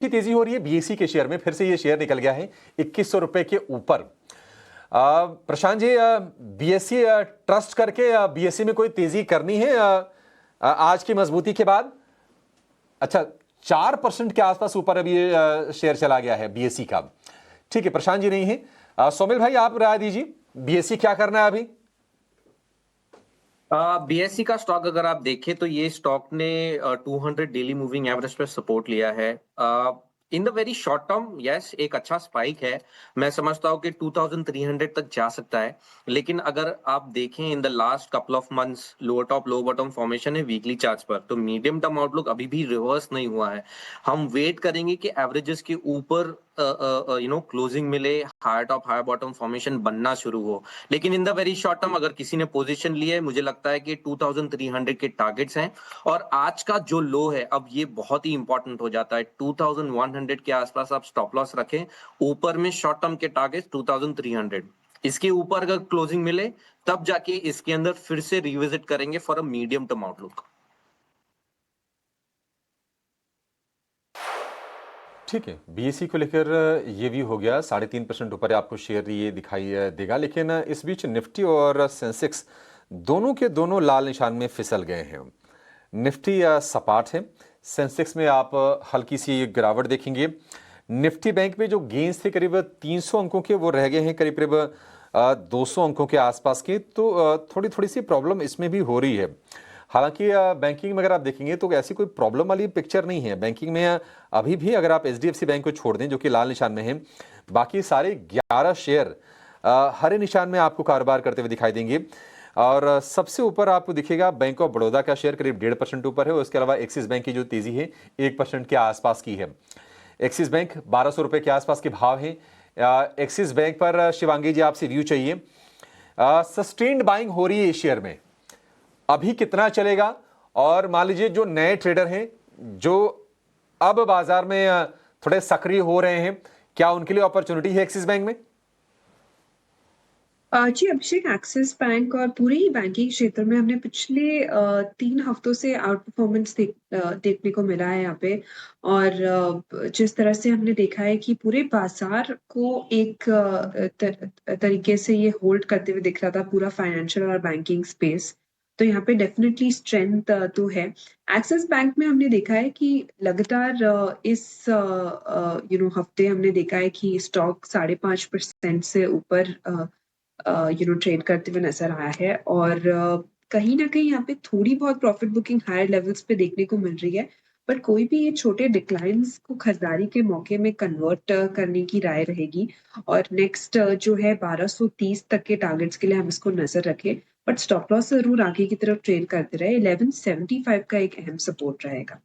की तेजी हो रही है बीएसई के शेयर में, फिर से ये शेयर निकल गया है 2100 रुपए के ऊपर। प्रशांत जी, बीएसई ट्रस्ट करके बीएसई में कोई तेजी करनी है आज की मजबूती के बाद? अच्छा, 4% के आसपास ऊपर अभी ये शेयर चला गया है बीएसई का। ठीक है, प्रशांत जी नहीं है। सोमिल भाई, आप राय दीजिए, बीएसई क्या करना है अभी? बीएससी का स्टॉक अगर आप देखें तो ये स्टॉक ने 200 डेली मूविंग एवरेज पे सपोर्ट लिया है। इन the very short term yes एक अच्छा स्पाइक है। मैं समझता हूँ कि 2300 तक जा सकता है, लेकिन अगर आप देखें in the last couple of months lower top low bottom formation है वीकली चार्ट्स पर, तो मीडियम टर्म आउटलुक अभी भी रिवर्स नहीं हुआ है। हम वेट करेंगे कि एवरेजेस के ऊपर क्लोजिंग मिले, higher top higher bottom formation बनना शुरू हो। लेकिन in the very short term अगर किसी ने पोजीशन ली है, मुझे लगता है कि 2300 के टारगेट्स हैं। और आज का जो लो है अब ये बहुत ही इंपॉर्टेंट हो जाता है। 2100 के आसपास आप स्टॉप लॉस रखें, ऊपर में शॉर्ट टर्म के टारगेट 2300। इसके ऊपर अगर क्लोजिंग मिले तब जाके इसके अंदर फिर से रिविजिट करेंगे for a medium term outlook. ठीक है, बीएसई को लेकर ये भी हो गया, 3.5% ऊपर आपको शेयर ये दिखाई देगा। लेकिन इस बीच निफ्टी और सेंसेक्स दोनों के दोनों लाल निशान में फिसल गए हैं। निफ्टी सपाट है, सेंसेक्स में आप हल्की सी गिरावट देखेंगे। निफ्टी बैंक में जो गेंस थे करीब 300 अंकों के, वो रह गए हैं करीब करीब 200 अंकों के आसपास के। तो थोड़ी थोड़ी सी प्रॉब्लम इसमें भी हो रही है। हालांकि बैंकिंग में अगर आप देखेंगे तो ऐसी कोई प्रॉब्लम वाली पिक्चर नहीं है बैंकिंग में। अभी भी अगर आप एचडीएफसी बैंक को छोड़ दें जो कि लाल निशान में है, बाकी सारे 11 शेयर हरे निशान में आपको कारोबार करते हुए दिखाई देंगे। और सबसे ऊपर आपको दिखेगा बैंक ऑफ बड़ौदा का शेयर करीब 1.5% ऊपर है। उसके अलावा एक्सिस बैंक की जो तेजी है 1% के आसपास की है। एक्सिस बैंक 1200 रुपए के आसपास के भाव है। एक्सिस बैंक पर शिवांगी जी आपसे व्यू चाहिए। सस्टेन्ड बाइंग हो रही है इस शेयर में, अभी कितना चलेगा? और मान लीजिए जो नए ट्रेडर हैं जो अब बाजार में थोड़े सक्रिय हो रहे हैं, क्या उनके लिए अपॉर्चुनिटी है एक्सिस बैंक में? जी अभिषेक, एक्सिस बैंक और पूरे ही बैंकिंग क्षेत्र में हमने पिछले 3 हफ्तों से आउट परफॉर्मेंस देखने को मिला है यहाँ पे। और जिस तरह से हमने देखा है कि पूरे बाजार को एक तरीके से ये होल्ड करते हुए दिख रहा था, पूरा फाइनेंशियल और बैंकिंग स्पेस। तो यहाँ पे डेफिनेटली स्ट्रेंथ तो है। एक्सिस बैंक में हमने देखा है कि लगातार इस हफ्ते हमने देखा है कि स्टॉक 5.5% से ऊपर ट्रेड करते हुए नज़र आया है। और कहीं न कहीं यहाँ पे थोड़ी बहुत प्रॉफिट बुकिंग हायर लेवल्स पे देखने को मिल रही है। पर कोई भी ये छोटे डिक्लाइन्स को खरीदारी के मौके में कन्वर्ट करने की राय रहेगी। और नेक्स्ट जो है 1230 तक के टारगेट्स के लिए हम इसको नज़र रखें। बट स्टॉप लॉस ज़रूर आगे की तरफ ट्रेड करते रहे। 1175 का एक अहम सपोर्ट रहेगा।